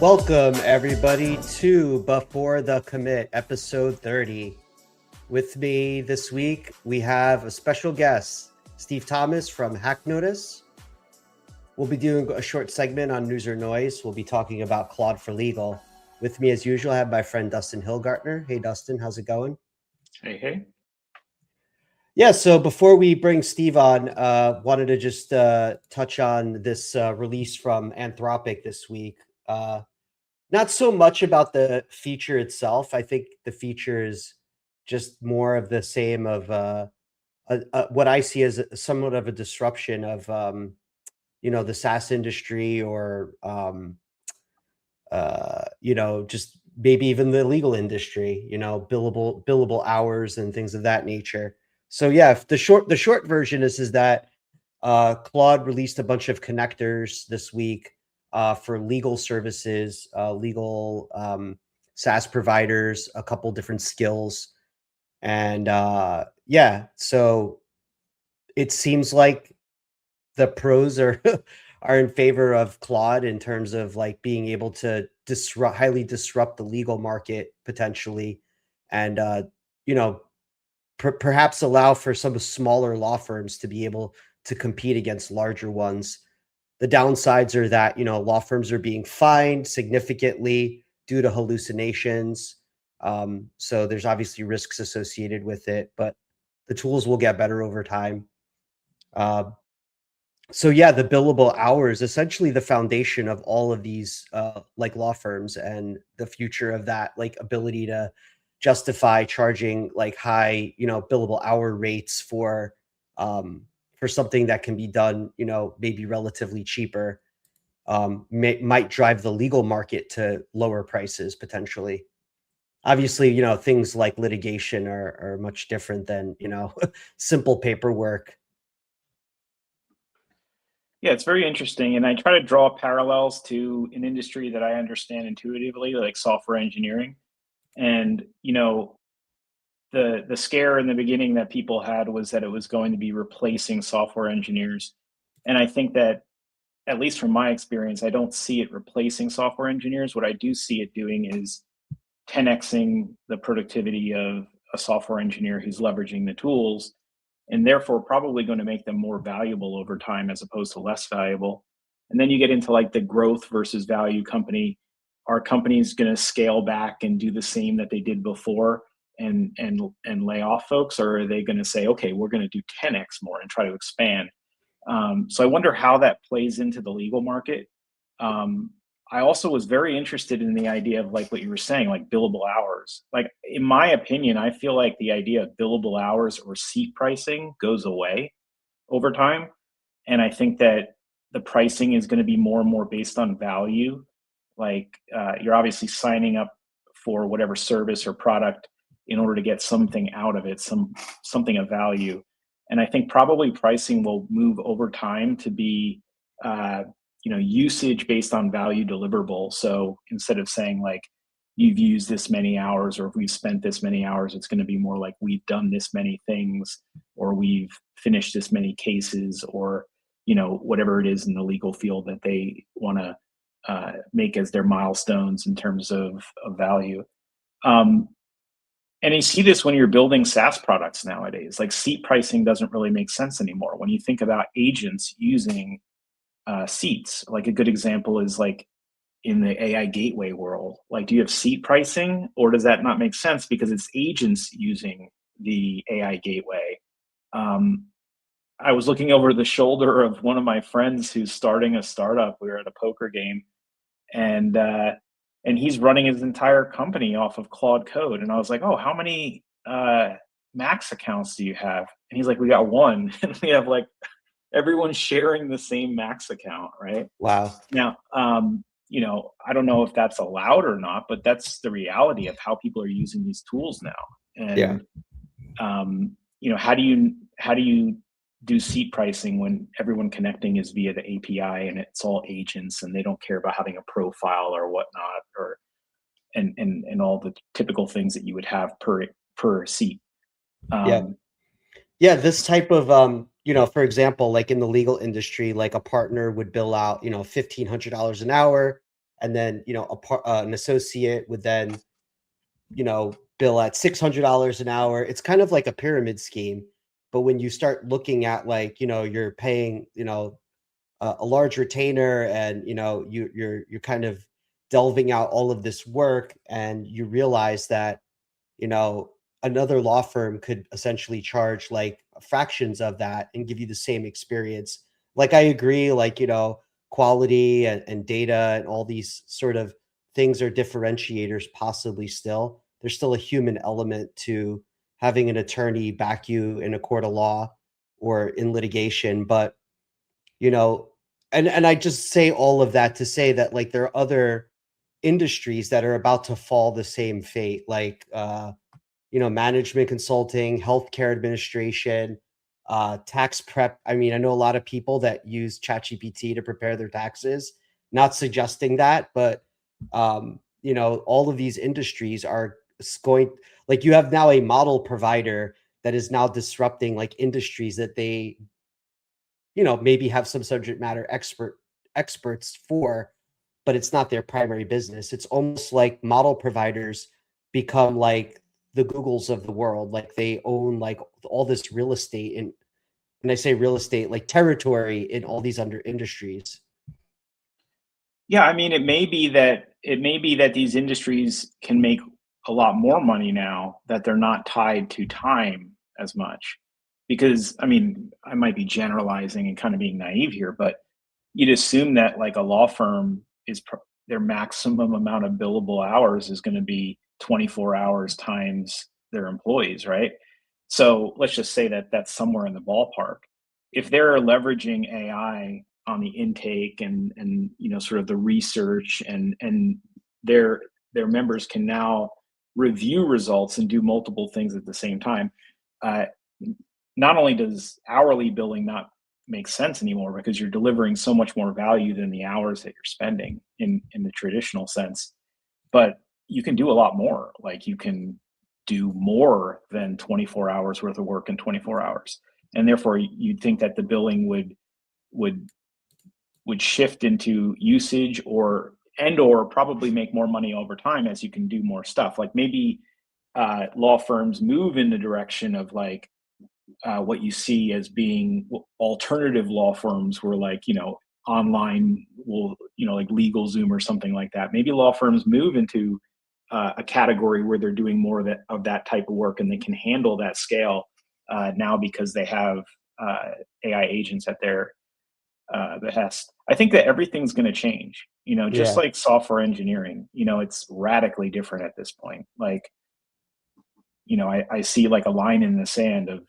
Welcome, everybody, to Before the Commit, episode 30. With me this week, we have a special guest, Steve Thomas from HackNotice. We'll be doing a short segment on News or Noise. We'll be talking about Claude for Legal. With me, as usual, I have my friend Dustin Hillgartner. Hey, Dustin, how's it going? Hey. Yeah, so before we bring Steve on, wanted to just touch on this release from Anthropic this week. Not so much about the feature itself. I think the feature is just more of the same of what I see as somewhat of a disruption of the SaaS industry or just maybe even the legal industry, billable hours and things of that nature. So yeah, the short version is that Claude released a bunch of connectors this week for legal services, legal SaaS providers, a couple different skills. And so it seems like the pros are are in favor of Claude in terms of like being able to highly disrupt the legal market potentially, and perhaps allow for some smaller law firms to be able to compete against larger ones. The downsides are that, law firms are being fined significantly due to hallucinations. So there's obviously risks associated with it, but the tools will get better over time. So yeah, the billable hours, essentially the foundation of all of these like law firms, and the future of that like ability to justify charging like high, billable hour rates for something that can be done, maybe relatively cheaper, might drive the legal market to lower prices potentially. Obviously, things like litigation are much different than, simple paperwork. Yeah, it's very interesting. And I try to draw parallels to an industry that I understand intuitively, like software engineering. And, the scare in the beginning that people had was that it was going to be replacing software engineers. And I think that, at least from my experience, I don't see it replacing software engineers. What I do see it doing is 10xing the productivity of a software engineer who's leveraging the tools, and therefore probably going to make them more valuable over time as opposed to less valuable. And then you get into like the growth versus value company. Are companies going to scale back and do the same that they did before and lay off folks, or are they going to say, okay, we're going to do 10x more and try to expand? So I wonder how that plays into the legal market. I also was very interested in the idea of like what you were saying, like billable hours. Like in my opinion, I feel like the idea of billable hours or seat pricing goes away over time. And I think that the pricing is going to be more and more based on value. Like you're obviously signing up for whatever service or product in order to get something out of it, something of value. And I think probably pricing will move over time to be usage based on value deliverable. So instead of saying like you've used this many hours or if we've spent this many hours, it's going to be more like we've done this many things or we've finished this many cases, or whatever it is in the legal field that they want to make as their milestones in terms of value. And you see this when you're building SaaS products nowadays. Like seat pricing doesn't really make sense anymore. When you think about agents using seats, like a good example is like in the AI gateway world. Like, do you have seat pricing, or does that not make sense because it's agents using the AI gateway? I was looking over the shoulder of one of my friends who's starting a startup. We were at a poker game, and he's running his entire company off of Claude Code. And I was like, oh, how many Max accounts do you have? And he's like, we got one. And we have like everyone's sharing the same Max account, right? Wow. Now, I don't know if that's allowed or not, but that's the reality of how people are using these tools now. And how do you do seat pricing when everyone connecting is via the API and it's all agents and they don't care about having a profile or whatnot, or and all the typical things that you would have per seat. This type of for example, like in the legal industry, like a partner would bill out $1,500 an hour, and then an associate would then bill at $600 an hour. It's kind of like a pyramid scheme. But when you start looking at you're paying a large retainer, and you're kind of delving out all of this work, and you realize that you know another law firm could essentially charge like fractions of that and give you the same experience. Like, I agree, quality and data and all these sort of things are differentiators. Possibly still there's still a human element to having an attorney back you in a court of law or in litigation. But you know and I just say all of that to say that there are other industries that are about to fall the same fate, management consulting, healthcare administration, tax prep. I mean, I know a lot of people that use ChatGPT to prepare their taxes. Not suggesting that, but all of these industries are going, you have now a model provider that is now disrupting industries that they maybe have some subject matter experts for, but it's not their primary business. It's almost like model providers become like the Googles of the world. Like, they own all this real estate, and I say real estate, like territory in all these under industries. Yeah, I mean, it may be that these industries can make a lot more money now that they're not tied to time as much. Because, I mean, I might be generalizing and kind of being naive here, but you'd assume that like a law firm their maximum amount of billable hours is going to be 24 hours times their employees, right? So let's just say that that's somewhere in the ballpark. If they're leveraging AI on the intake and sort of the research, and their members can now review results and do multiple things at the same time, uh, not only does hourly billing not make sense anymore because you're delivering so much more value than the hours that you're spending in the traditional sense, but you can do a lot more. Like, you can do more than 24 hours worth of work in 24 hours, and therefore you'd think that the billing would shift into usage, or probably make more money over time as you can do more stuff. Like, maybe law firms move in the direction of what you see as being alternative law firms, where online will, like LegalZoom or something like that. Maybe law firms move into a category where they're doing more of that type of work, and they can handle that scale now because they have AI agents at their behest. I think that everything's going to change, just Yeah. like software engineering. It's radically different at this point. I see like a line in the sand of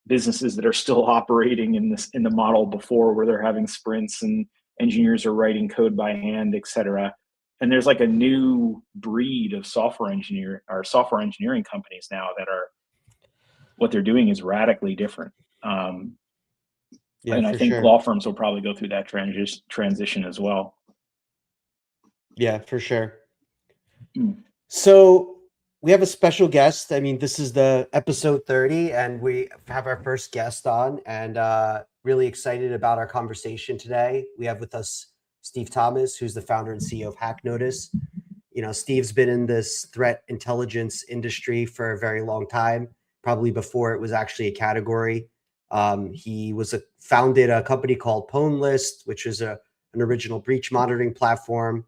businesses that are still operating in the model before, where they're having sprints and engineers are writing code by hand, et cetera. And there's like a new breed of software engineering companies now that are, what they're doing is radically different. Yeah, And I for think sure. law firms will probably go through that transition as well. Yeah, for sure. Mm. So we have a special guest. I mean, this is the episode 30, and we have our first guest on, and really excited about our conversation today. We have with us Steve Thomas, who's the founder and CEO of HackNotice. Steve's been in this threat intelligence industry for a very long time, probably before it was actually a category. He founded a company called Pwnlist, which is an original breach monitoring platform.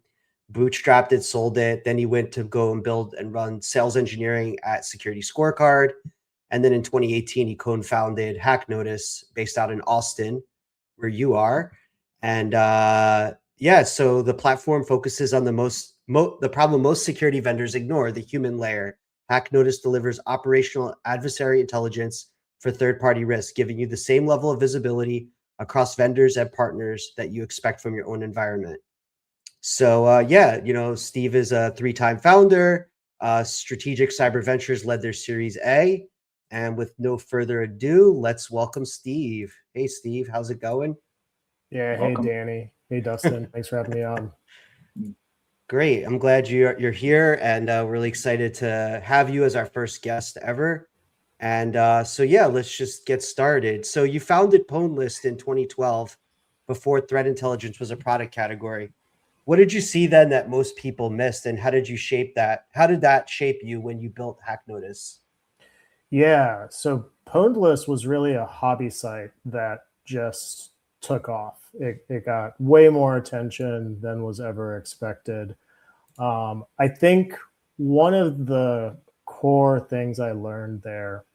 Bootstrapped it, sold it. Then he went to go and build and run sales engineering at Security Scorecard. And then in 2018, he co-founded HackNotice, based out in Austin, where you are. And so the platform focuses on the problem most security vendors ignore, the human layer. HackNotice delivers operational adversary intelligence for third-party risk, giving you the same level of visibility across vendors and partners that you expect from your own environment. So Steve is a 3-time founder. Strategic Cyber Ventures led their Series A. And with no further ado, let's welcome Steve. Hey, Steve, how's it going? Yeah. Hey, Welcome. Danny. Hey, Dustin. Thanks for having me on. Great. I'm glad you're here, and really excited to have you as our first guest ever. And let's just get started. So you founded Pwnlist in 2012, before threat intelligence was a product category. What did you see then that most people missed, and how did you shape that? How did that shape you when you built HackNotice? Yeah, so Pwnlist was really a hobby site that just took off. It got way more attention than was ever expected. I think one of the core things I learned there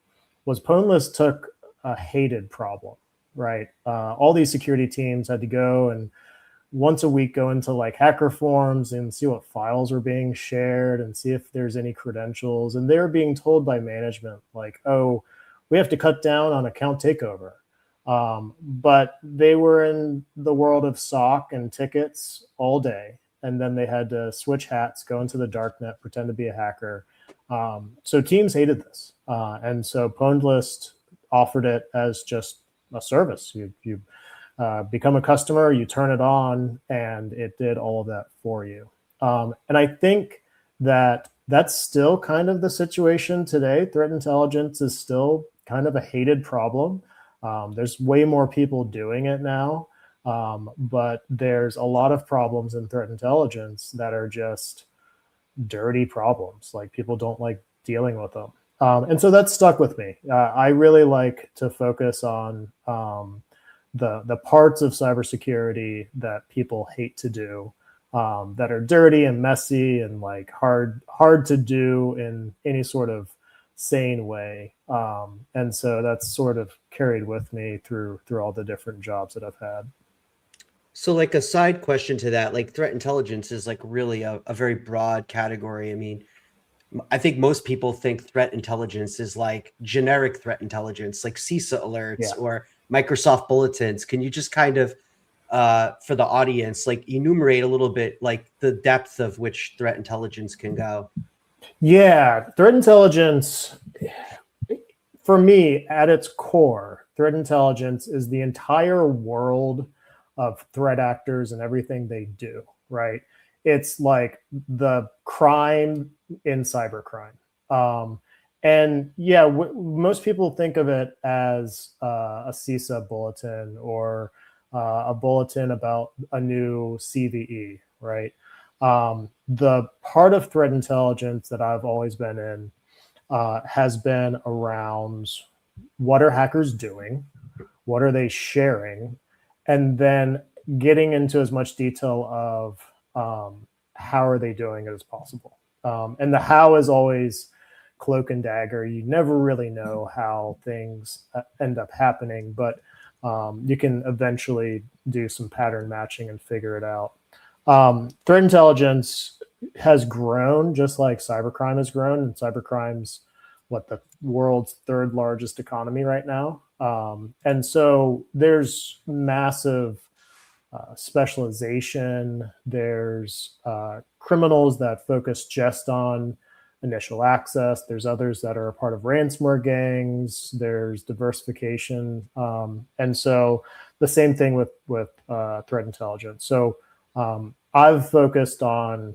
was Pwnlist took a hated problem, right? All these security teams had to go and once a week go into like hacker forums and see what files are being shared and see if there's any credentials. And they're being told by management, like, oh, we have to cut down on account takeover. But they were in the world of SOC and tickets all day. And then they had to switch hats, go into the darknet, pretend to be a hacker. So teams hated this. And so Pwnlist offered it as just a service. You become a customer, you turn it on, and it did all of that for you. And I think that that's still kind of the situation today. Threat intelligence is still kind of a hated problem. There's way more people doing it now, but there's a lot of problems in threat intelligence that are just dirty problems. Like people don't like dealing with them. And so that stuck with me. I really like to focus on the parts of cybersecurity that people hate to do, that are dirty and messy and like hard to do in any sort of sane way. And so that's sort of carried with me through all the different jobs that I've had. So like a side question to that, like threat intelligence is like really a very broad category. I mean, I think most people think threat intelligence is like generic threat intelligence, like CISA alerts or Microsoft bulletins. Can you just kind of, for the audience, like enumerate a little bit, like the depth of which threat intelligence can go? Yeah, threat intelligence, for me, at its core, threat intelligence is the entire world of threat actors and everything they do, right? It's like the crime in cybercrime. And yeah, most people think of it as a CISA bulletin or a bulletin about a new CVE, right? The part of threat intelligence that I've always been in has been around what are hackers doing, what are they sharing, and then getting into as much detail of how are they doing it as possible. And the how is always cloak and dagger. You never really know how things end up happening, but you can eventually do some pattern matching and figure it out. Threat intelligence has grown just like cybercrime has grown, and cybercrime's the world's third largest economy right now. And so there's massive specialization. There's criminals that focus just on initial access. There's others that are a part of ransomware gangs. There's diversification. And so the same thing with threat intelligence. So I've focused on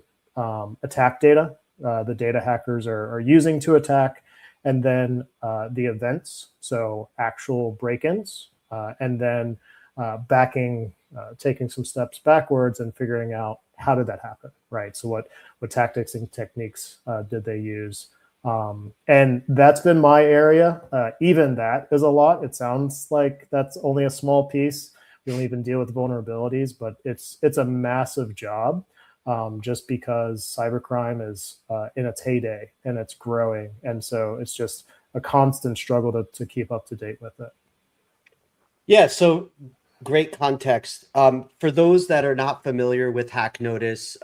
attack data, the data hackers are using to attack, and then the events, so actual break-ins, and then taking some steps backwards and figuring out how did that happen, right? So what tactics and techniques did they use? And that's been my area. Even that is a lot. It sounds like that's only a small piece. We don't even deal with vulnerabilities, but it's a massive job. Just because cybercrime is in its heyday and it's growing. And so it's just a constant struggle to keep up to date with it. Yeah, so great context. For those that are not familiar with HackNotice,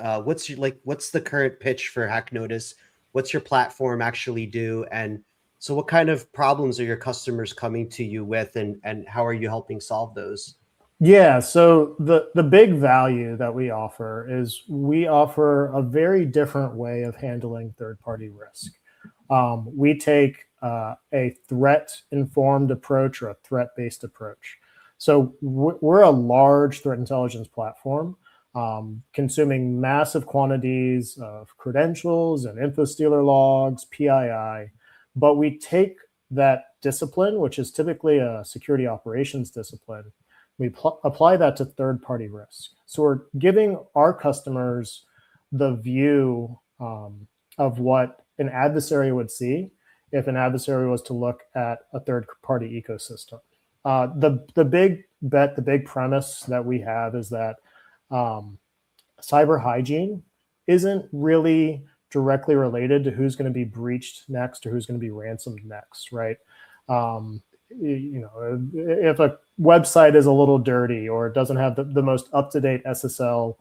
what's the current pitch for HackNotice? What's your platform actually do? And so what kind of problems are your customers coming to you with, and how are you helping solve those? Yeah, so the big value that we offer is we offer a very different way of handling third-party risk. We take a threat-informed approach or a threat-based approach. So we're a large threat intelligence platform, consuming massive quantities of credentials and info stealer logs, PII, but we take that discipline, which is typically a security operations discipline, We apply that to third-party risk. So we're giving our customers the view of what an adversary would see if an adversary was to look at a third-party ecosystem. The big bet, the big premise that we have is that cyber hygiene isn't really directly related to who's going to be breached next or who's going to be ransomed next, right? If a website is a little dirty or it doesn't have the most up-to-date SSL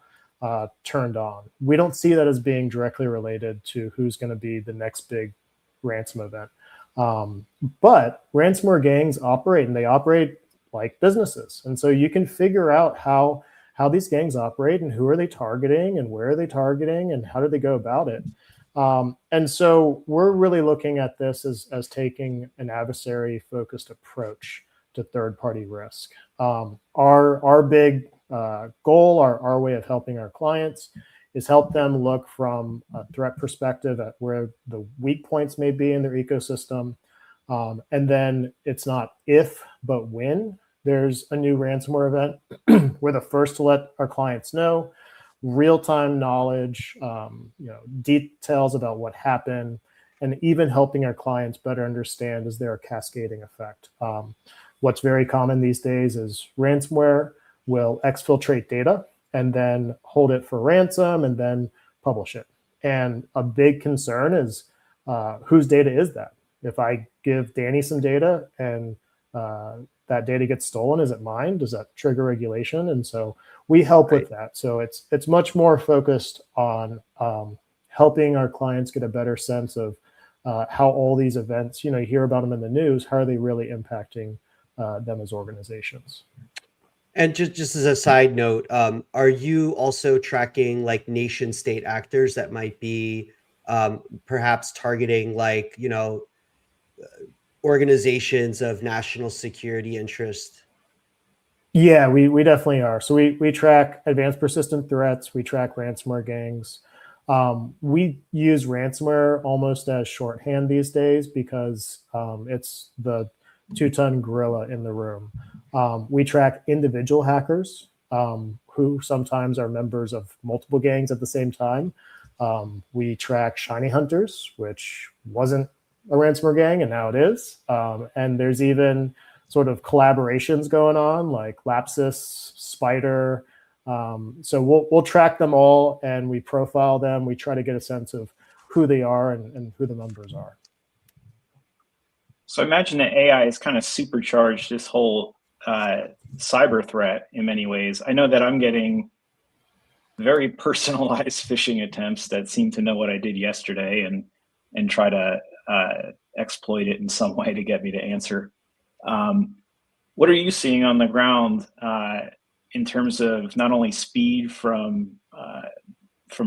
turned on, we don't see that as being directly related to who's going to be the next big ransom event. But ransomware gangs operate, and they operate like businesses. And so you can figure out how these gangs operate and who are they targeting and where are they targeting and how do they go about it. And so we're really looking at this as taking an adversary-focused approach to third-party risk. Our big goal, our way of helping our clients is help them look from a threat perspective at where the weak points may be in their ecosystem. And then it's not if, but when there's a new ransomware event, we're the first to let our clients know, real-time knowledge, details about what happened, and even helping our clients better understand is there a cascading effect. What's very common these days is ransomware will exfiltrate data and then hold it for ransom and then publish it. And a big concern is whose data is that? If I give Danny some data and that data gets stolen, is it mine? Does that trigger regulation? And so we help with that. So it's much more focused on helping our clients get a better sense of how all these events, you hear about them in the news, how are they really impacting them as organizations? And just as a side note, are you also tracking like nation state actors that might be perhaps targeting organizations of national security interest? Yeah, we definitely are. So we track advanced persistent threats. We track ransomware gangs. We use ransomware almost as shorthand these days because it's the two-ton gorilla in the room. We track individual hackers who sometimes are members of multiple gangs at the same time. We track shiny hunters, which wasn't a ransomware gang, and now it is. And there's even sort of collaborations going on, like Lapsus, Spider. So we'll track them all, and we profile them. We try to get a sense of who they are and who the members are. So I imagine that AI has kind of supercharged this whole cyber threat in many ways. I know that I'm getting very personalized phishing attempts that seem to know what I did yesterday and try to exploit it in some way to get me to answer. What are you seeing on the ground in terms of not only speed from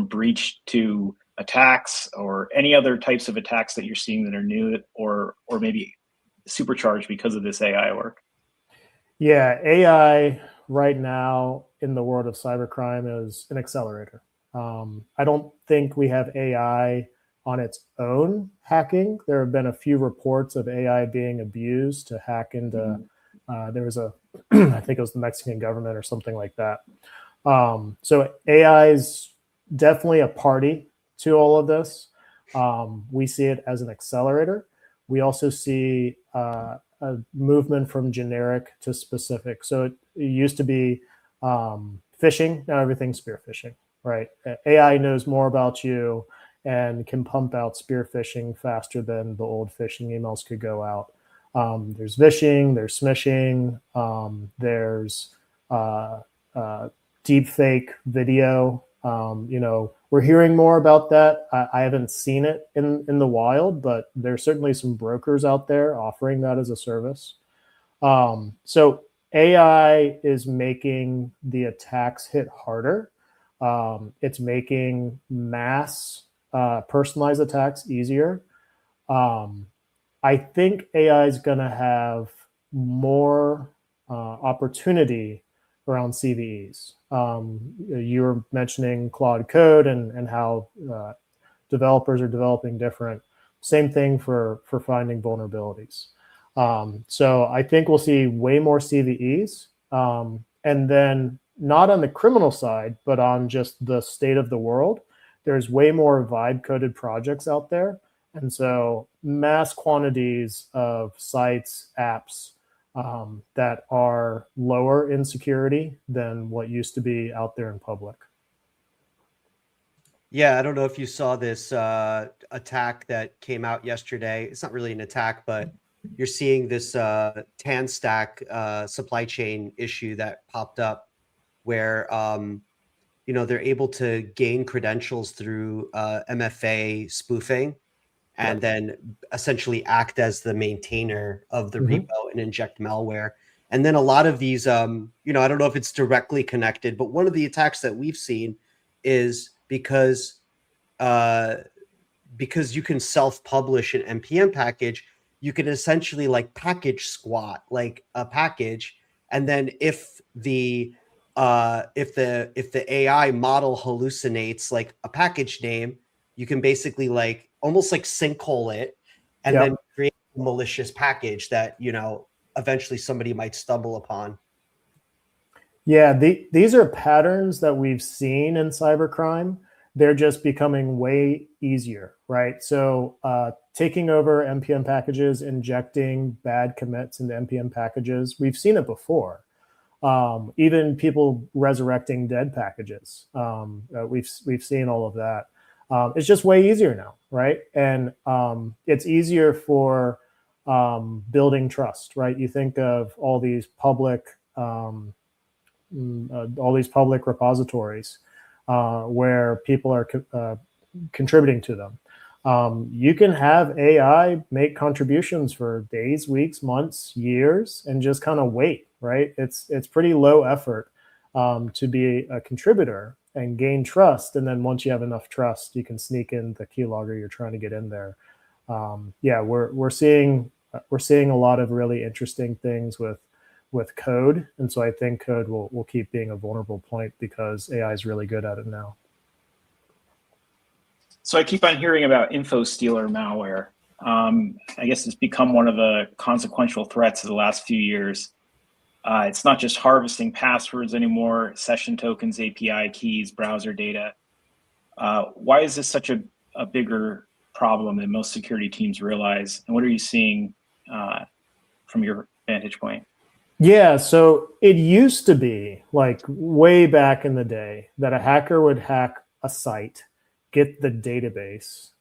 breach to attacks, or any other types of attacks that you're seeing that are new or maybe supercharged because of this AI work? Yeah, AI right now in the world of cybercrime is an accelerator. I don't think we have AI on its own hacking. There have been a few reports of AI being abused to hack into, there was I think it was the Mexican government or something like that. So AI is definitely a party to all of this. We see it as an accelerator. We also see a movement from generic to specific. So it used to be phishing, now everything's spear phishing, right? AI knows more about you and can pump out spear phishing faster than the old phishing emails could go out. There's vishing, there's smishing, there's deep fake video. We're hearing more about that. I haven't seen it in the wild, but there's certainly some brokers out there offering that as a service. So AI is making the attacks hit harder. It's making mass personalized attacks easier. I think AI is going to have more opportunity around CVEs. You were mentioning Claude Code and how developers are developing different. Same thing for finding vulnerabilities. So I think we'll see way more CVEs. And then not on the criminal side, but on just the state of the world, there's way more vibe coded projects out there. And so mass quantities of sites, apps that are lower in security than what used to be out there in public. Yeah, I don't know if you saw this attack that came out yesterday. It's not really an attack, but you're seeing this tan stack supply chain issue that popped up where they're able to gain credentials through MFA spoofing and then essentially act as the maintainer of the repo and inject malware. And then a lot of these, I don't know if it's directly connected, but one of the attacks that we've seen is because you can self-publish an npm package, you can essentially like package squat like a package, and then if the AI model hallucinates like a package name, you can basically like almost like sinkhole it and then create a malicious package that eventually somebody might stumble upon. Yeah, these are patterns that we've seen in cybercrime. They're just becoming way easier, right? So taking over NPM packages, injecting bad commits into NPM packages, we've seen it before. Even people resurrecting dead packages, we've seen all of that. It's just way easier now, right? And it's easier for building trust, right? You think of all these public repositories where people are contributing to them. You can have AI make contributions for days, weeks, months, years, and just kind of wait, right? It's pretty low effort to be a contributor and gain trust. And then once you have enough trust, you can sneak in the keylogger you're trying to get in there. We're seeing a lot of really interesting things with code. And so I think code will keep being a vulnerable point because AI is really good at it now. So I keep on hearing about info stealer malware. I guess it's become one of the consequential threats of the last few years. It's not just harvesting passwords anymore, session tokens, API keys, browser data. Why is this such a bigger problem than most security teams realize? And what are you seeing from your vantage point? Yeah, so it used to be like way back in the day that a hacker would hack a site, get the database,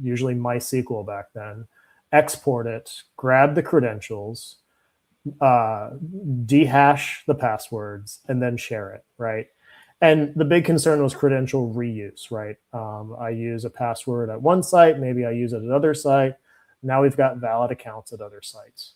usually MySQL back then, export it, grab the credentials, dehash the passwords, and then share it, right? And the big concern was credential reuse, right? I use a password at one site, maybe I use it at another site. Now we've got valid accounts at other sites.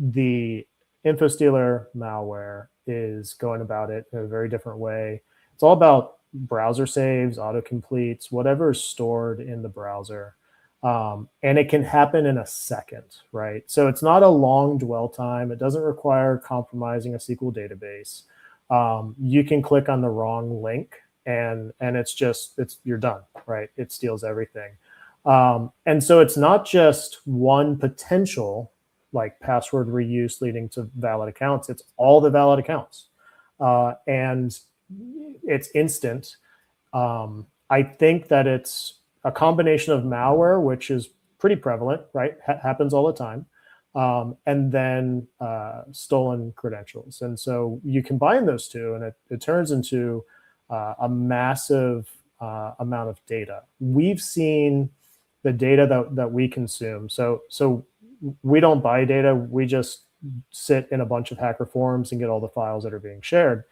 The InfoStealer malware is going about it in a very different way. It's all about browser saves, autocompletes, whatever is stored in the browser. And it can happen in a second, right? So it's not a long dwell time. It doesn't require compromising a SQL database. You can click on the wrong link and you're done, right? It steals everything. And so it's not just one potential like password reuse leading to valid accounts. It's all the valid accounts. And it's instant. I think that it's a combination of malware, which is pretty prevalent, right? Happens all the time. And then stolen credentials. And so you combine those two and it turns into a massive amount of data. We've seen the data that we consume. So we don't buy data. We just sit in a bunch of hacker forums and get all the files that are being shared.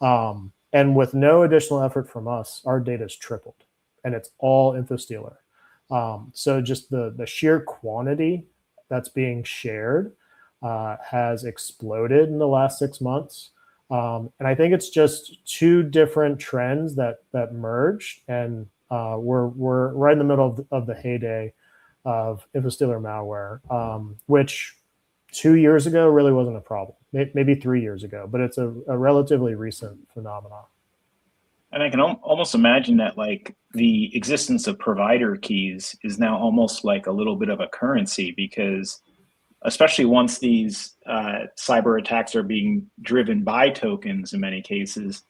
And with no additional effort from us, our data is tripled and it's all InfoStealer. So just the sheer quantity that's being shared has exploded in the last 6 months. And I think it's just two different trends that merged, and we're right in the middle of the heyday of InfoStealer malware, which 2 years ago really wasn't a problem, maybe 3 years ago, but it's a relatively recent phenomenon. And I can almost imagine that like the existence of provider keys is now almost like a little bit of a currency, because especially once these cyber attacks are being driven by tokens in many cases.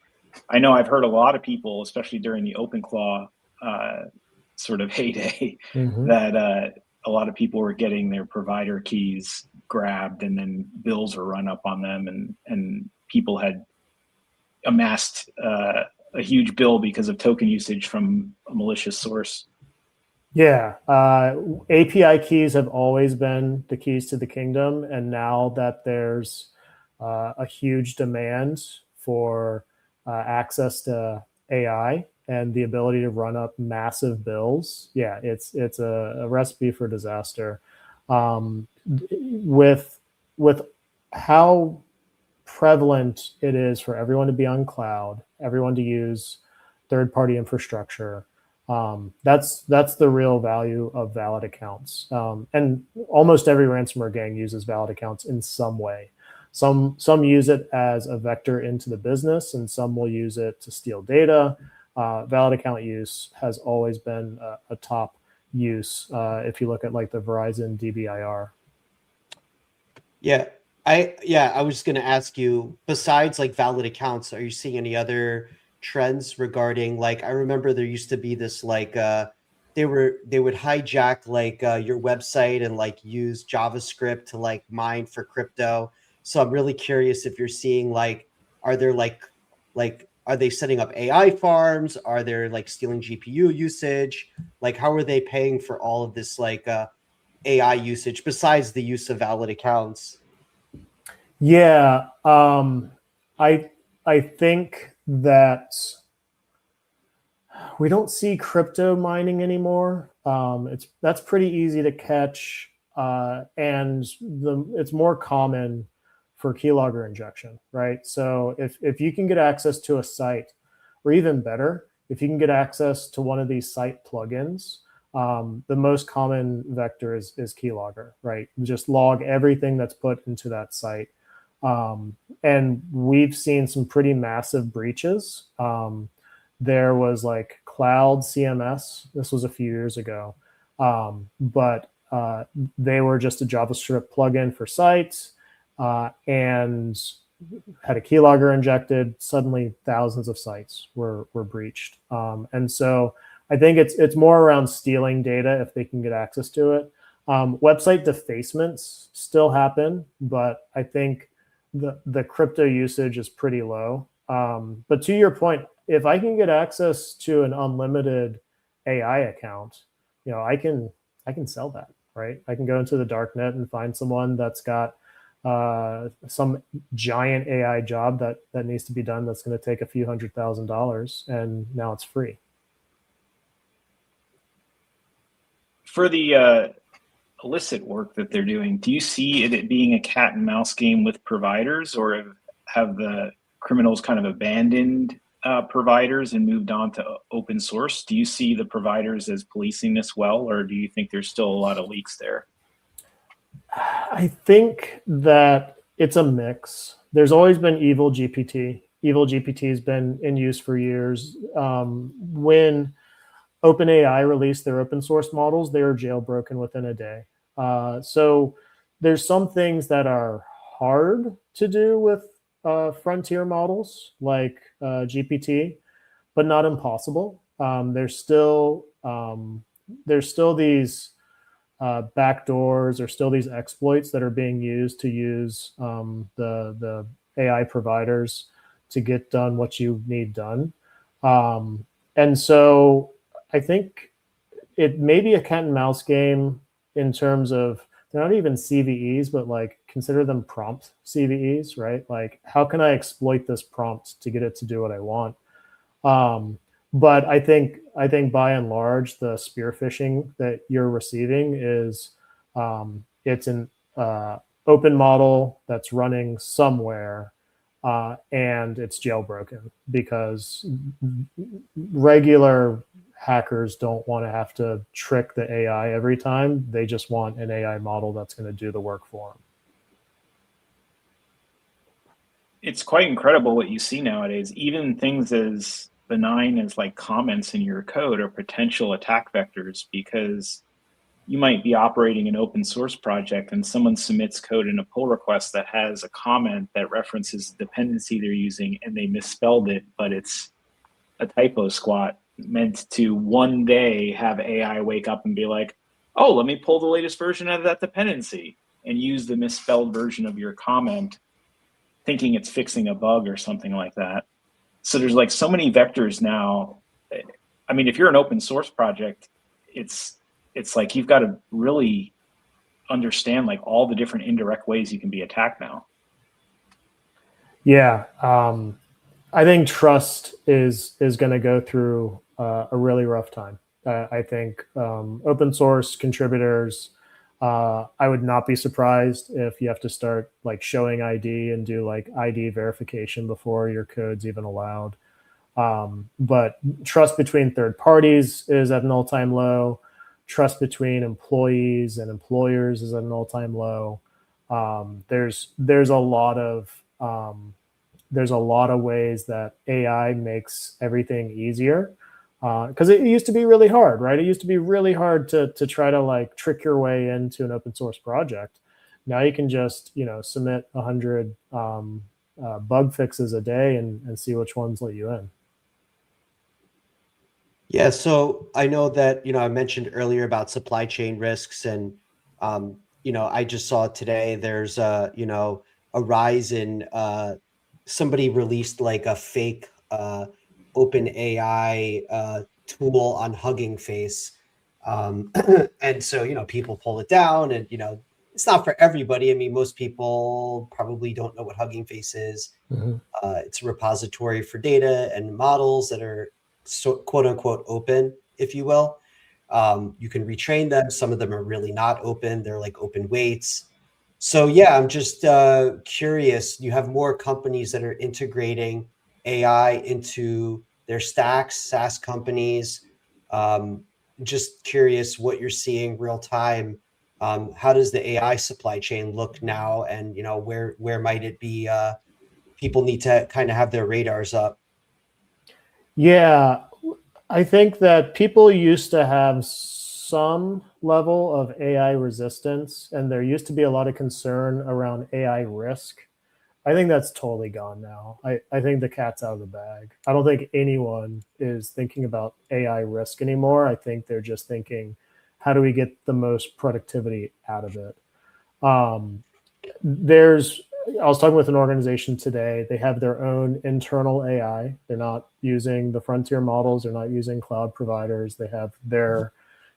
I know I've heard a lot of people, especially during the OpenClaw sort of heyday, that a lot of people were getting their provider keys grabbed and then bills were run up on them, and people had amassed a huge bill because of token usage from a malicious source. Yeah, API keys have always been the keys to the kingdom, and now that there's a huge demand for access to AI and the ability to run up massive bills, yeah, it's a recipe for disaster. With how prevalent it is for everyone to be on cloud, everyone to use third-party infrastructure. That's the real value of valid accounts. And almost every ransomware gang uses valid accounts in some way. Some use it as a vector into the business, and some will use it to steal data. Valid account use has always been a top use if you look at like the Verizon DBIR. Yeah, I was going to ask you, besides like valid accounts, are you seeing any other trends regarding, like, I remember there used to be this like they would hijack like your website and like use JavaScript to like mine for crypto. So I'm really curious if you're seeing like, are there like are they setting up AI farms? Are they like stealing GPU usage? Like, how are they paying for all of this like AI usage besides the use of valid accounts? Yeah, I think that we don't see crypto mining anymore. That's pretty easy to catch, and it's more common for keylogger injection, right? So if you can get access to a site, or even better, if you can get access to one of these site plugins, the most common vector is keylogger, right? Just log everything that's put into that site. And we've seen some pretty massive breaches. There was like Cloud CMS. This was a few years ago, but they were just a JavaScript plugin for sites, and had a keylogger injected. Suddenly, thousands of sites were breached, and so I think it's more around stealing data if they can get access to it. Website defacements still happen, but I think the crypto usage is pretty low. But to your point, if I can get access to an unlimited AI account, you know, I can sell that, right? I can go into the dark net and find someone that's got some giant AI job that needs to be done that's going to take a few $100,000, and now it's free. For the illicit work that they're doing, do you see it being a cat and mouse game with providers, or have the criminals kind of abandoned providers and moved on to open source? Do you see the providers as policing this well, or do you think there's still a lot of leaks there? I think that it's a mix. There's always been evil GPT. Evil GPT has been in use for years. When OpenAI released their open source models, they were jailbroken within a day. So there's some things that are hard to do with frontier models like GPT, but not impossible. There's still these backdoors, or still these exploits that are being used to use the AI providers to get done what you need done. And so I think it may be a cat and mouse game in terms of, they're not even CVEs, but like consider them prompt CVEs, right? Like, how can I exploit this prompt to get it to do what I want? But I think by and large, the spear phishing that you're receiving is it's an open model that's running somewhere, and it's jailbroken, because regular hackers don't want to have to trick the AI every time. They just want an AI model that's going to do the work for them. It's quite incredible what you see nowadays. Even things as benign as like comments in your code are potential attack vectors, because you might be operating an open source project and someone submits code in a pull request that has a comment that references the dependency they're using and they misspelled it, but it's a typo squat meant to one day have AI wake up and be like, oh, let me pull the latest version out of that dependency and use the misspelled version of your comment, thinking it's fixing a bug or something like that. So there's like so many vectors now. I mean, if you're an open source project, it's like you've got to really understand like all the different indirect ways you can be attacked now. Yeah, I think trust is going to go through a really rough time. I think open source contributors, I would not be surprised if you have to start like showing ID and do like ID verification before your code's even allowed. But trust between third parties is at an all-time low. Trust between employees and employers is at an all-time low. There's a lot of ways that AI makes everything easier, because it used to be really hard, right? It used to be really hard to try to like trick your way into an open source project. Now you can just submit 100 bug fixes a day and see which ones let you in. Yeah, so I know that, I mentioned earlier about supply chain risks, and I just saw today there's a rise in somebody released like a fake open AI tool on Hugging Face. And so, people pull it down, and it's not for everybody. I mean, most people probably don't know what Hugging Face is. Mm-hmm. It's a repository for data and models that are quote unquote open, if you will. You can retrain them. Some of them are really not open. They're like open weights. So yeah, I'm just curious. You have more companies that are integrating AI into their stacks, SaaS companies. Just curious what you're seeing real time. How does the AI supply chain look now, and where might it be? People need to kind of have their radars up. Yeah, I think that people used to have some level of AI resistance, and there used to be a lot of concern around AI risk. I think that's totally gone now. I think the cat's out of the bag. I don't think anyone is thinking about AI risk anymore. I think they're just thinking, how do we get the most productivity out of it? I was talking with an organization today. They have their own internal AI. They're not using the frontier models. They're not using cloud providers. They have their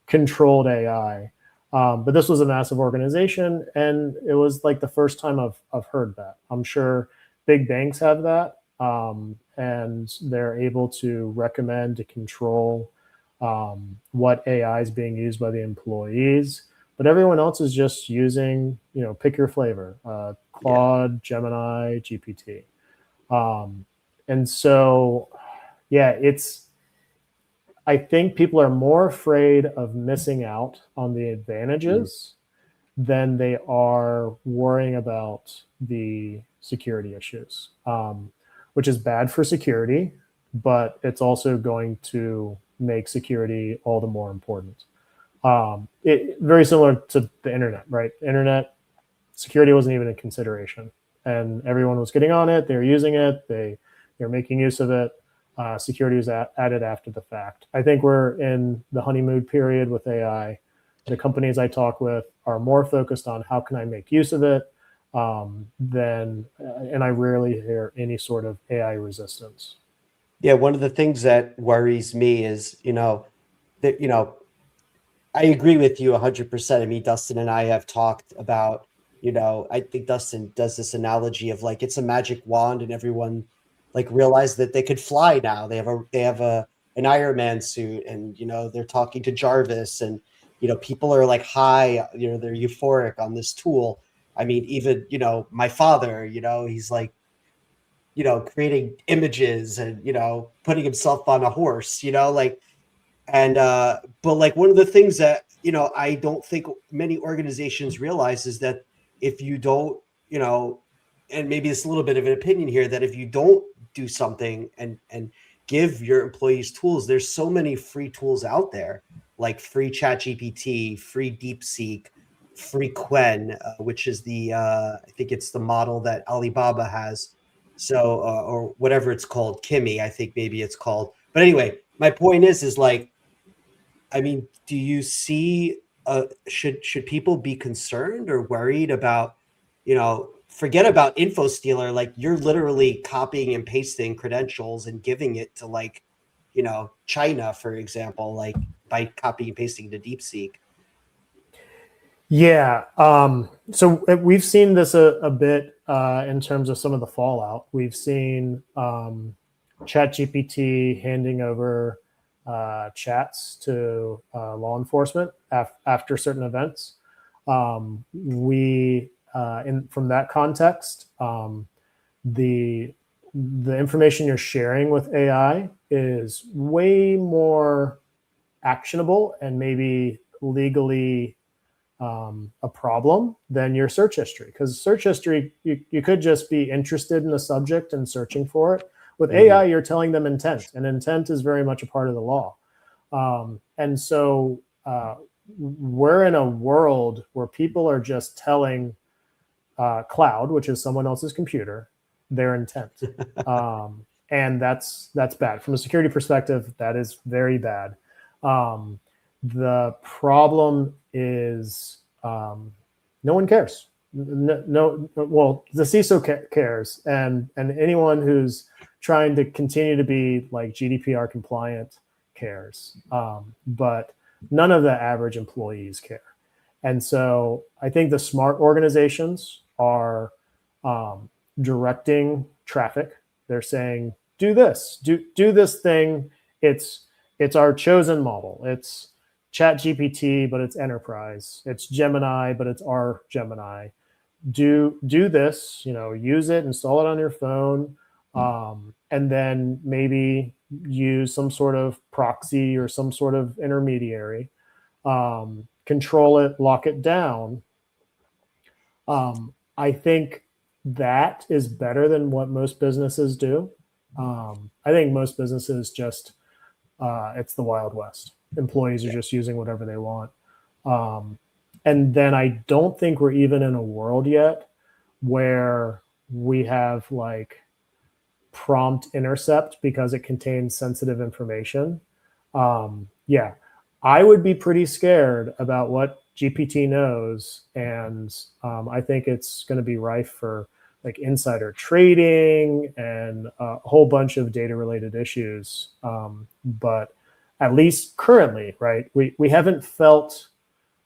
controlled AI. But this was a massive organization, and it was like the first time I've heard that. I'm sure big banks have that, and they're able to recommend to control what AI is being used by the employees. But everyone else is just using, pick your flavor, Claude, Gemini, GPT. And so, yeah, I think people are more afraid of missing out on the advantages than they are worrying about the security issues, which is bad for security, but it's also going to make security all the more important. Very similar to the internet, right? Internet security wasn't even a consideration, and everyone was getting on it. They were using it. They're making use of it. Security was added after the fact. I think we're in the honeymoon period with AI. The companies I talk with are more focused on how can I make use of it and I rarely hear any sort of AI resistance. Yeah, one of the things that worries me is, that, I agree with you 100%. I mean, Dustin and I have talked about, I think Dustin does this analogy of like, it's a magic wand and everyone like realized that they could fly now. They have an Iron Man suit, and, they're talking to Jarvis, and, people are like high, they're euphoric on this tool. I mean, even, my father, he's like, creating images and, putting himself on a horse, like, and, but like one of the things that, I don't think many organizations realize is that if you don't, and maybe it's a little bit of an opinion here, that if you don't do something and give your employees tools, there's so many free tools out there like free ChatGPT, free DeepSeek, free Quen, which is the I think it's the model that Alibaba has. So or whatever it's called, Kimi, I think maybe it's called. But anyway, my point is like, I mean, do you see should people be concerned or worried about, forget about info stealer, like you're literally copying and pasting credentials and giving it to like, China, for example, like by copying and pasting to DeepSeek. Yeah. So we've seen this a bit in terms of some of the fallout. We've seen ChatGPT handing over chats to law enforcement after certain events. From that context, the information you're sharing with AI is way more actionable and maybe legally a problem than your search history, because search history, you could just be interested in a subject and searching for it. With AI, you're telling them intent, and intent is very much a part of the law. And so we're in a world where people are just telling Cloud, which is someone else's computer, their intent. And that's bad. From a security perspective, that is very bad. The problem is no one cares. Well, the CISO cares, and anyone who's trying to continue to be like GDPR compliant cares, but none of the average employees care. And so I think the smart organizations are directing traffic. They're saying, do this, do this thing. It's our chosen model. It's ChatGPT, but it's enterprise. It's Gemini, but it's our Gemini. Do this, use it, install it on your phone, and then maybe use some sort of proxy or some sort of intermediary. Control it, lock it down. I think that is better than what most businesses do. I think most businesses just, it's the Wild West. Employees are just using whatever they want. And then I don't think we're even in a world yet where we have like prompt intercept because it contains sensitive information. Yeah, I would be pretty scared about what GPT knows. And I think it's going to be rife for like insider trading and a whole bunch of data related issues. But at least currently, right, we haven't felt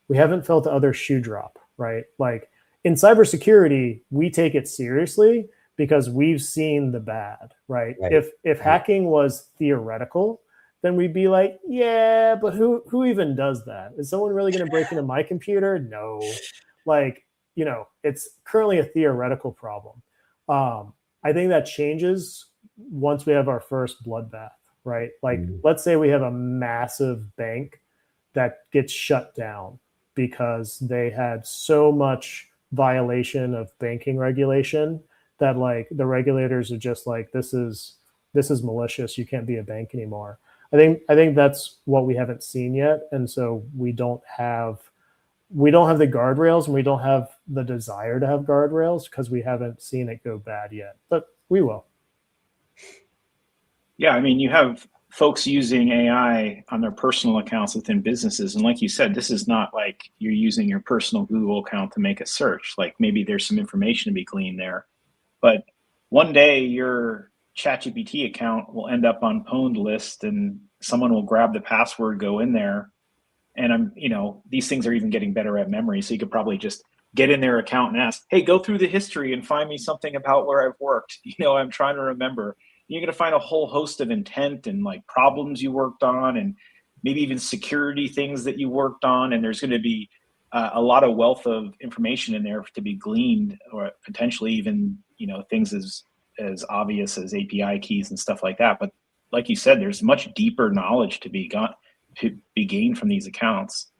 the other shoe drop, right? Like in cybersecurity, we take it seriously because we've seen the bad, right? If hacking was theoretical, then we'd be like, yeah, but who even does that? Is someone really going to break into my computer? No. Like, it's currently a theoretical problem. I think that changes once we have our first bloodbath, right? Like, let's say we have a massive bank that gets shut down because they had so much violation of banking regulation that like the regulators are just like, this is malicious. You can't be a bank anymore. I think that's what we haven't seen yet. And so we don't have the guardrails, and we don't have the desire to have guardrails because we haven't seen it go bad yet, but we will. Yeah, I mean, you have folks using AI on their personal accounts within businesses. And like you said, this is not like you're using your personal Google account to make a search. Like maybe there's some information to be gleaned there. But one day your ChatGPT account will end up on Pwnlist and someone will grab the password, go in there. And these things are even getting better at memory. So you could probably just get in their account and ask, hey, go through the history and find me something about where I've worked. I'm trying to remember. You're going to find a whole host of intent and like problems you worked on, and maybe even security things that you worked on. And there's going to be a lot of wealth of information in there to be gleaned, or potentially even, things as obvious as API keys and stuff like that. But like you said, there's much deeper knowledge to be gained from these accounts.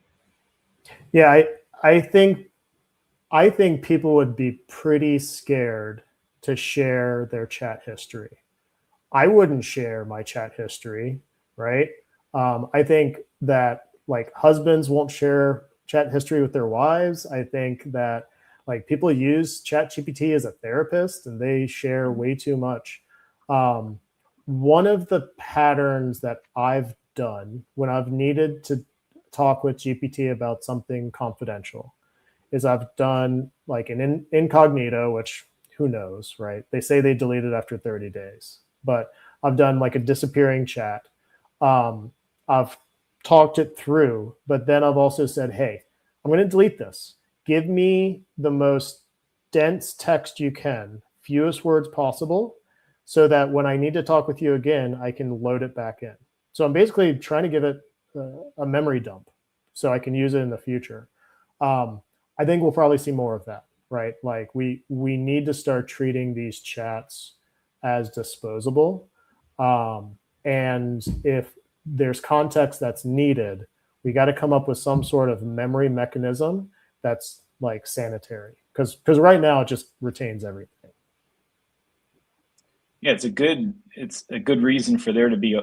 Yeah, I think people would be pretty scared to share their chat history. I wouldn't share my chat history, right? I think that like husbands won't share chat history with their wives. I think that like people use ChatGPT as a therapist and they share way too much. One of the patterns that I've done when I've needed to talk with GPT about something confidential is I've done like an incognito, which who knows, right? They say they delete it after 30 days, but I've done like a disappearing chat. I've talked it through, but then I've also said, hey, I'm going to delete this. Give me the most dense text you can, fewest words possible, so that when I need to talk with you again, I can load it back in. So I'm basically trying to give it a memory dump so I can use it in the future. I think we'll probably see more of that, right? Like we need to start treating these chats as disposable. And if there's context that's needed, we got to come up with some sort of memory mechanism that's like sanitary, because right now it just retains everything. Yeah, it's a good reason for there to be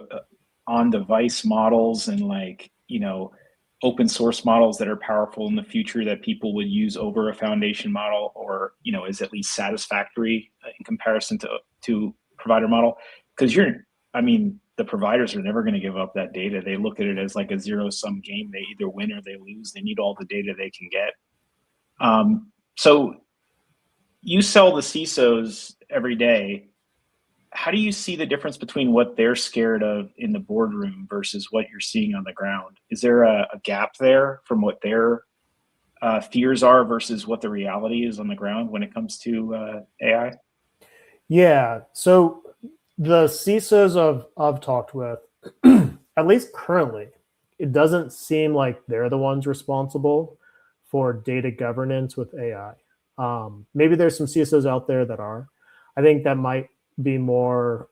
on device models and like, you know, open source models that are powerful in the future that people would use over a foundation model, or, you know, is at least satisfactory in comparison to provider model. Because the providers are never going to give up that data. They look at it as like a zero-sum game. They either win or they lose. They need all the data they can get. So you sell the CISOs every day. How do you see the difference between what they're scared of in the boardroom versus what you're seeing on the ground? Is there a gap there from what their fears are versus what the reality is on the ground when it comes to AI? Yeah. So the CISOs I've talked with, at least currently, it doesn't seem like they're the ones responsible for data governance with AI. Maybe there's some CISOs out there that are. I think that might be more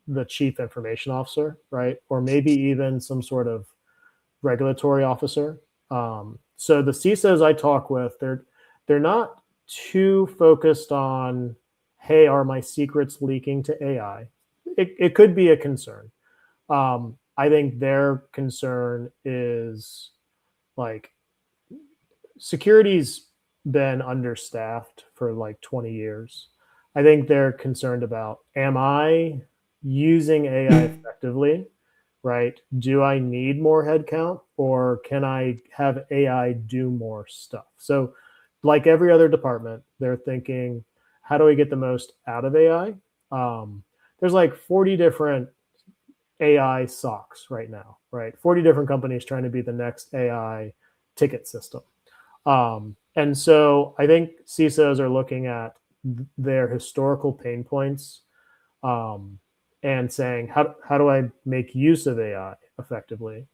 the chief information officer, right? Or maybe even some sort of regulatory officer. So the CISOs I talk with, they're not too focused on, hey, are my secrets leaking to AI? It could be a concern. I think their concern is like security's been understaffed for like 20 years. I think they're concerned about, am I using AI effectively, right? Do I need more headcount, or can I have AI do more stuff? So like every other department, they're thinking, how do I get the most out of AI? There's like 40 different AI SOCs right now, right? 40 different companies trying to be the next AI ticket system. And so I think CISOs are looking at their historical pain points and saying, how do I make use of AI effectively?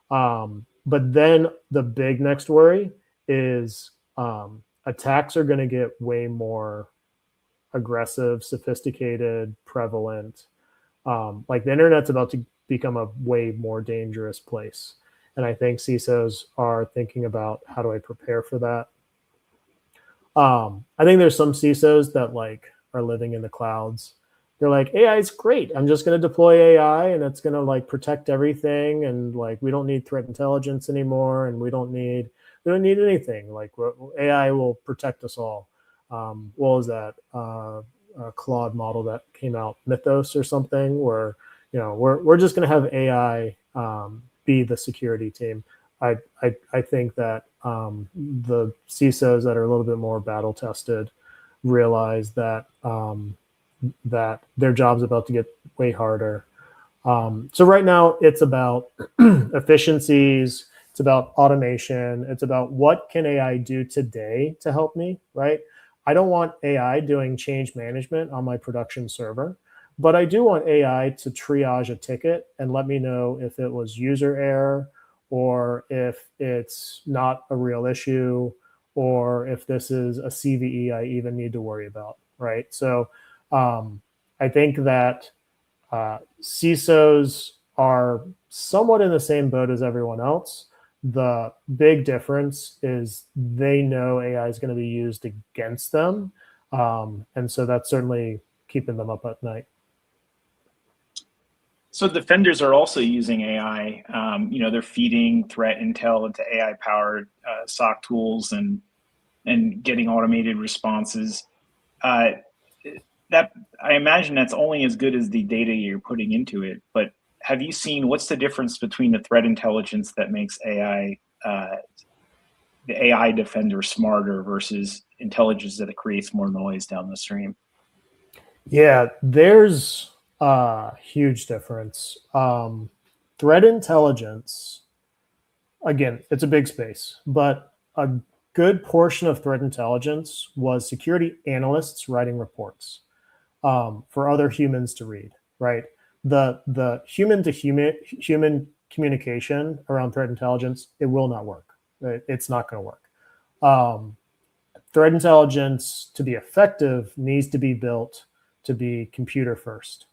But then the big next worry is attacks are going to get way more aggressive, sophisticated, prevalent. Like the internet's about to become a way more dangerous place. And I think CISOs are thinking about, how do I prepare for that? I think there's some CISOs that like are living in the clouds. They're like, AI is great. I'm just going to deploy AI and it's going to like protect everything. And like, we don't need threat intelligence anymore. And we don't need anything. Like AI will protect us all. What was that? A Claude model that came out, Mythos or something, where, you know, we're just going to have AI be the security team. I think that the CISOs that are a little bit more battle tested realize that that their job's about to get way harder. So right now it's about efficiencies, it's about automation, it's about what can AI do today to help me, right? I don't want AI doing change management on my production server, but I do want AI to triage a ticket and let me know if it was user error, or if it's not a real issue, or if this is a CVE I even need to worry about, right? So I think that CISOs are somewhat in the same boat as everyone else. The big difference is they know AI is going to be used against them. And so that's certainly keeping them up at night. So defenders are also using AI. They're feeding threat intel into AI-powered SOC tools and getting automated responses. That I imagine that's only as good as the data you're putting into it. But have you seen what's the difference between the threat intelligence that makes the AI defender smarter versus intelligence that it creates more noise down the stream? Yeah, there's a huge difference. Threat intelligence, again, it's a big space, but a good portion of threat intelligence was security analysts writing reports for other humans to read, right? The human to human communication around threat intelligence, it will not work. It's not going to work. Threat intelligence, to be effective, needs to be built to be computer first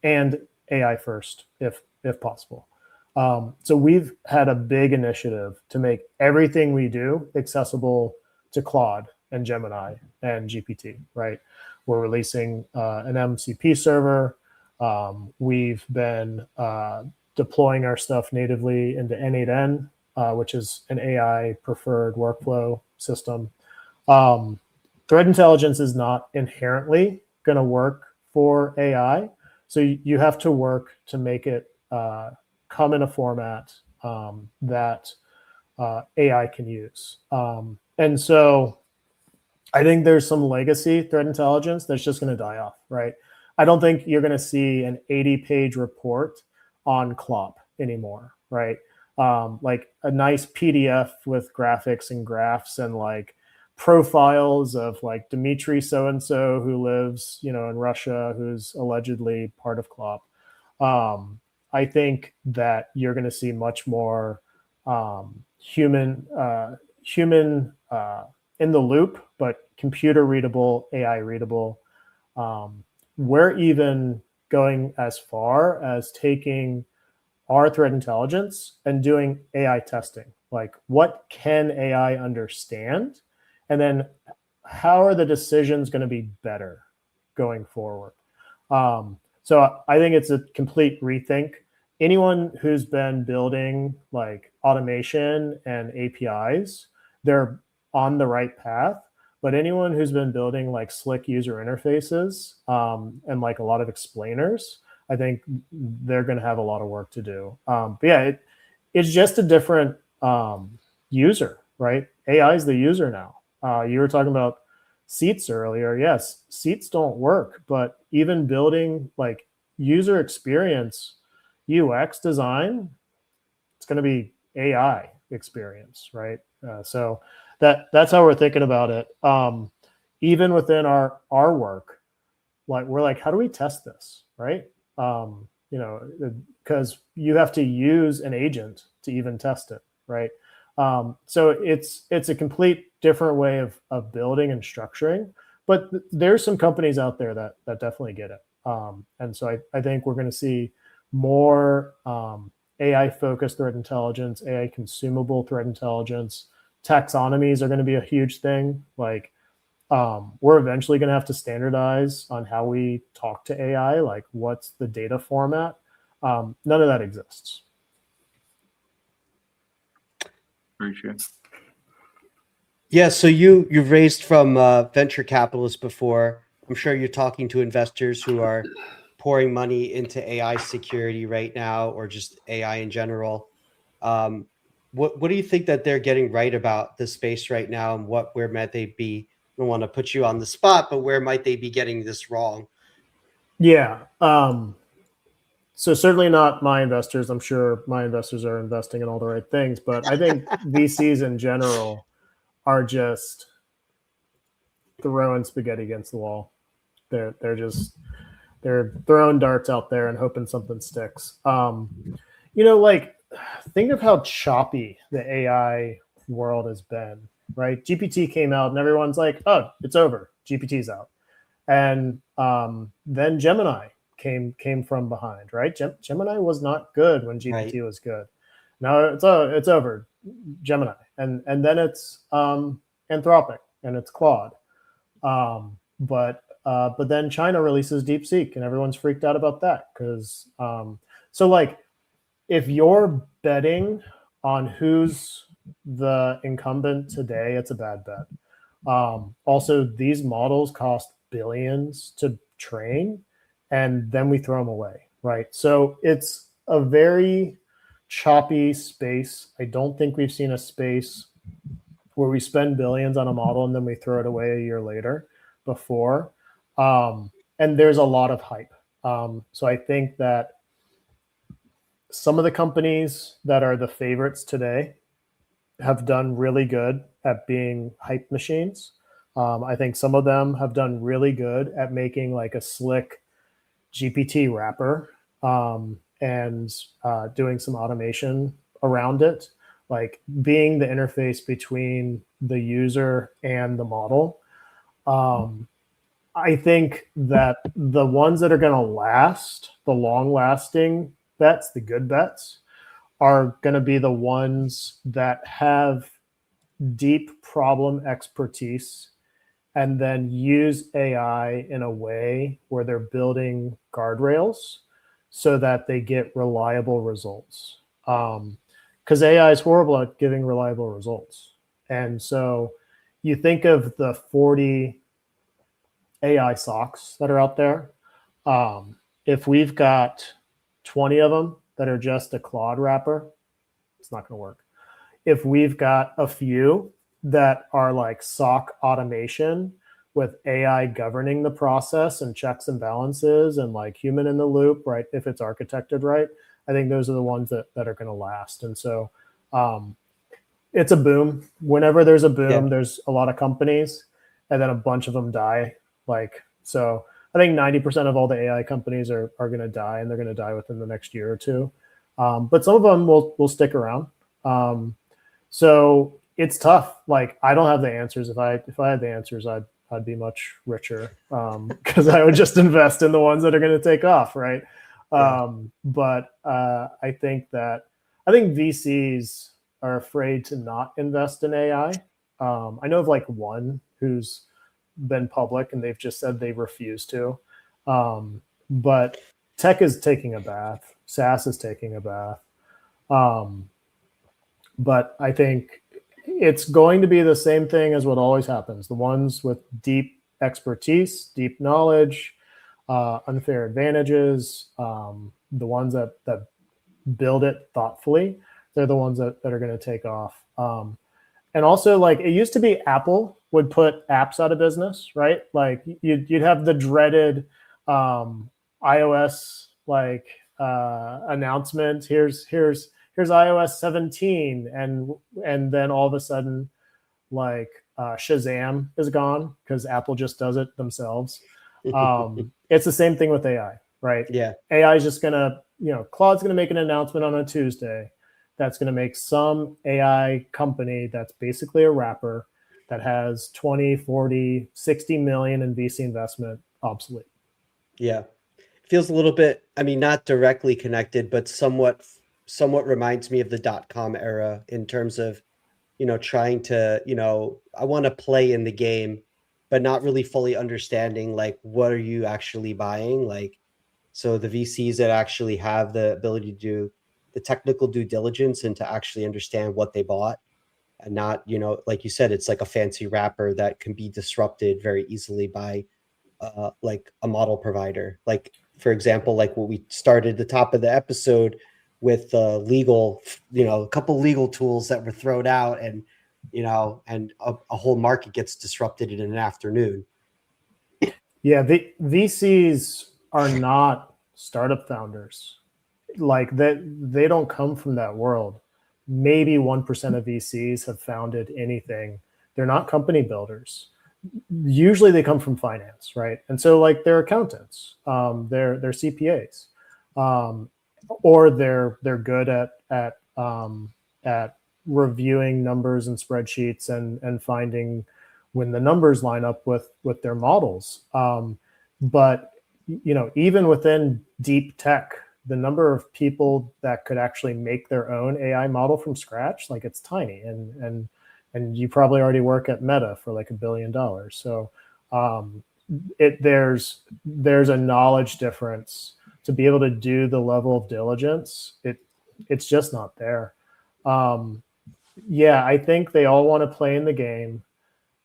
and AI first, if possible. So we've had a big initiative to make everything we do accessible to Claude and Gemini and GPT, right? We're releasing an MCP server. We've been deploying our stuff natively into N8N, which is an AI preferred workflow system. Threat intelligence is not inherently going to work for AI. So you have to work to make it come in a format that AI can use. And so I think there's some legacy threat intelligence that's just going to die off, right? I don't think you're going to see an 80-page report on CLOP anymore, right? Like a nice PDF with graphics and graphs and like profiles of like Dmitry so-and-so who lives, in Russia, who's allegedly part of CLOP. I think that you're going to see much more human in the loop, but computer readable, AI readable. We're even going as far as taking our threat intelligence and doing AI testing. Like, what can AI understand? And then how are the decisions going to be better going forward? So I think it's a complete rethink. Anyone who's been building like automation and APIs, they're on the right path. But anyone who's been building like slick user interfaces and like a lot of explainers, I think they're going to have a lot of work to do. But yeah, it's just a different user, right? AI is the user now. You were talking about seats earlier. Yes, seats don't work, but even building like user experience, UX design, it's going to be AI experience, right? So that's how we're thinking about it. Even within our work, like we're like, how do we test this, right? Because you have to use an agent to even test it, right? So it's a complete different way of building and structuring, but there's some companies out there that definitely get it. And so I think we're going to see more AI focused threat intelligence, AI consumable threat intelligence. Taxonomies are going to be a huge thing. Like we're eventually going to have to standardize on how we talk to AI, like what's the data format. None of that exists. Very true. Yeah, so you've raised from venture capitalists before. I'm sure you're talking to investors who are pouring money into AI security right now, or just AI in general. What do you think that they're getting right about this space right now, and where might they be? I don't want to put you on the spot, but where might they be getting this wrong? Yeah. So certainly not my investors. I'm sure my investors are investing in all the right things, but I think VCs in general are just throwing spaghetti against the wall. They're throwing darts out there and hoping something sticks. Like think of how choppy the AI world has been, right? GPT came out and everyone's like, oh, it's over. GPT's out. And then Gemini came from behind, right? Gemini was not good when GPT was good. Now it's over. Gemini. And then it's Anthropic and it's Claude. But then China releases DeepSeek and everyone's freaked out about that because So like, if you're betting on who's the incumbent today, it's a bad bet. Also, these models cost billions to train, and then we throw them away, right? So it's a very choppy space. I don't think we've seen a space where we spend billions on a model and then we throw it away a year later before. And there's a lot of hype. So I think that some of the companies that are the favorites today have done really good at being hype machines. I think some of them have done really good at making like a slick GPT wrapper and doing some automation around it, like being the interface between the user and the model. I think that the ones that are going to last, the long lasting bets, the good bets, are going to be the ones that have deep problem expertise and then use AI in a way where they're building guardrails so that they get reliable results. Because AI is horrible at giving reliable results. And so you think of the 40 AI socks that are out there. If we've got 20 of them that are just a Claude wrapper, it's not going to work. If we've got a few that are like SOC automation with AI governing the process and checks and balances and like human in the loop, right? If it's architected right, I think those are the ones that are going to last. And so it's a boom. Whenever there's a boom, there's a lot of companies and then a bunch of them die. Like, so I think 90% of all the AI companies are going to die, and they're going to die within the next year or two. But some of them will stick around. So it's tough. Like, I don't have the answers. If I had the answers, I'd be much richer because I would just invest in the ones that are going to take off, right? But I think VCs are afraid to not invest in AI. I know of like one who's been public and they've just said they refuse to. But tech is taking a bath. SaaS is taking a bath. But I think it's going to be the same thing as what always happens. The ones with deep expertise, deep knowledge, unfair advantages, the ones that build it thoughtfully, they're the ones that are going to take off. And also, like, it used to be Apple would put apps out of business, right? Like you'd have the dreaded iOS like announcement. Here's iOS 17, and then all of a sudden, like Shazam is gone because Apple just does it themselves. It's the same thing with AI, right? Yeah. AI is just gonna, Claude's gonna make an announcement on a Tuesday that's gonna make some AI company that's basically a wrapper that has 20, 40, 60 million in VC investment obsolete. Yeah. It feels a little bit, I mean, not directly connected, but somewhat reminds me of the .com era in terms of, trying to, I want to play in the game, but not really fully understanding, like, what are you actually buying? Like, so the VCs that actually have the ability to do the technical due diligence and to actually understand what they bought, and not, like you said, it's like a fancy wrapper that can be disrupted very easily by like a model provider. Like, for example, like what we started the top of the episode with legal, a couple legal tools that were thrown out, and and a whole market gets disrupted in an afternoon. Yeah, the VCs are not startup founders. Like that, they don't come from that world. Maybe 1% of VCs have founded anything. They're not company builders. Usually they come from finance, right? And so like they're accountants, they're CPAs, or they're good at reviewing numbers and spreadsheets and finding when the numbers line up with their models. But even within deep tech, the number of people that could actually make their own AI model from scratch, like, it's tiny. And you probably already work at Meta for like $1 billion. So there's a knowledge difference. to be able to do the level of diligence, it's just not there. Yeah, I think they all want to play in the game.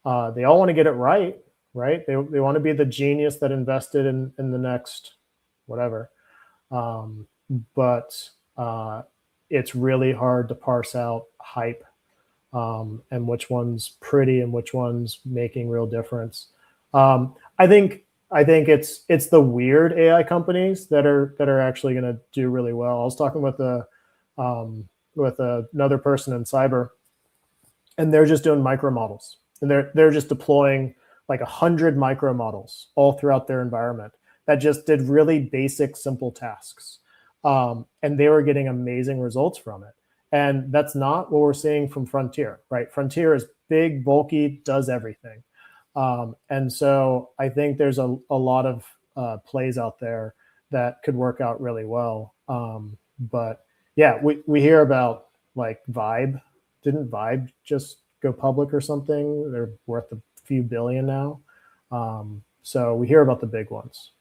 They all want to get it right? They want to be the genius that invested in the next whatever. But it's really hard to parse out hype and which one's pretty and which one's making real difference. I think it's the weird AI companies that are actually going to do really well. I was talking with another person in cyber, and they're just doing micro models, and they're just deploying like 100 micro models all throughout their environment that just did really basic, simple tasks, and they were getting amazing results from it. And that's not what we're seeing from Frontier, right? Frontier is big, bulky, does everything. And so I think there's a lot of plays out there that could work out really well. But yeah, we hear about like Vibe. Didn't Vibe just go public or something? They're worth a few billion now. So we hear about the big ones.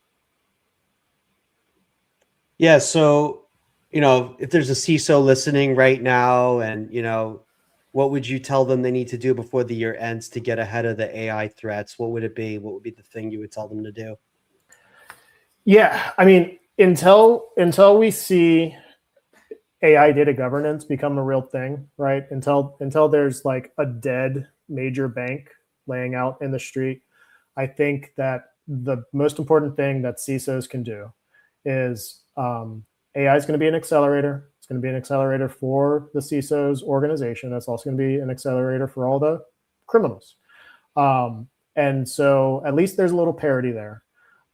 Yeah. So, if there's a CISO listening right now and, what would you tell them they need to do before the year ends to get ahead of the AI threats? What would it be? What would be the thing you would tell them to do? Yeah, I mean, until we see AI data governance become a real thing, right? Until there's like a dead major bank laying out in the street, I think that the most important thing that CISOs can do is AI is going to be an accelerator. It's going to be an accelerator for the CISO's organization. It's also going to be an accelerator for all the criminals. And so at least there's a little parity there.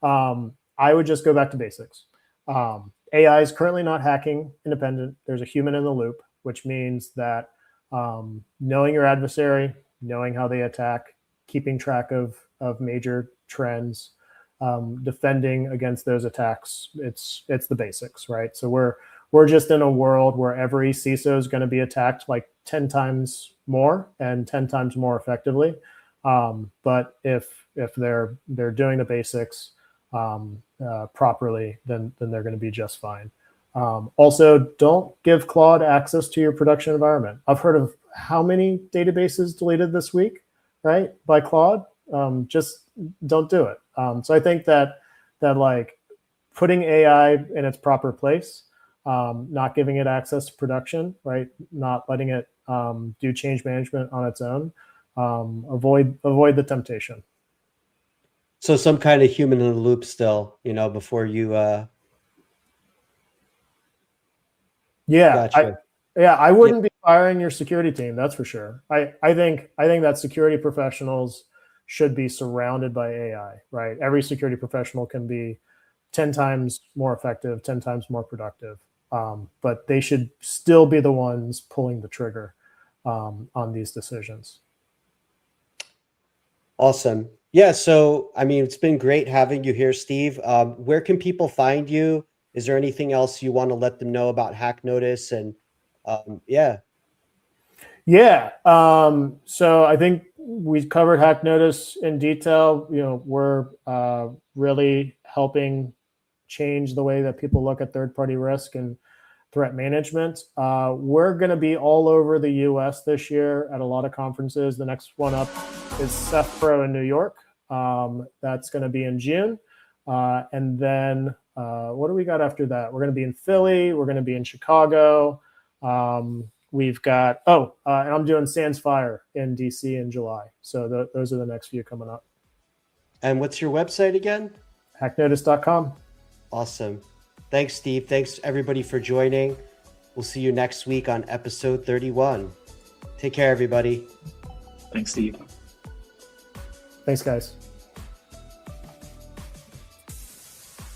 I would just go back to basics. AI is currently not hacking independent. There's a human in the loop, which means that knowing your adversary, knowing how they attack, keeping track of major trends, defending against those attacks, it's the basics, right? So we're just in a world where every CISO is going to be attacked like 10 times more and 10 times more effectively. But if they're doing the basics properly, then they're going to be just fine. Also, don't give Claude access to your production environment. I've heard of how many databases deleted this week, right, by Claude. Just don't do it. So I think that like putting AI in its proper place, not giving it access to production, right, not letting it do change management on its own, avoid the temptation. So some kind of human in the loop still, before you. Yeah, gotcha. I wouldn't be firing your security team. That's for sure. I think that security professionals should be surrounded by AI, right? Every security professional can be 10 times more effective, 10 times more productive. But they should still be the ones pulling the trigger on these decisions. Awesome. Yeah. So, I mean, it's been great having you here, Steve. Where can people find you? Is there anything else you want to let them know about HackNotice? And yeah. Yeah. So I think we've covered HackNotice in detail. We're really helping change the way that people look at third-party risk and threat management. We're going to be all over the US this year at a lot of conferences. The next one up is CEFPRO in New York. That's going to be in June. And then what do we got after that? We're going to be in Philly. We're going to be in Chicago. We've got, and I'm doing Sans Fire in DC in July. So those are the next few coming up. And what's your website again? HackNotice.com. Awesome. Thanks, Steve. Thanks, everybody, for joining. We'll see you next week on episode 31. Take care, everybody. Thanks, Steve. Thanks, guys.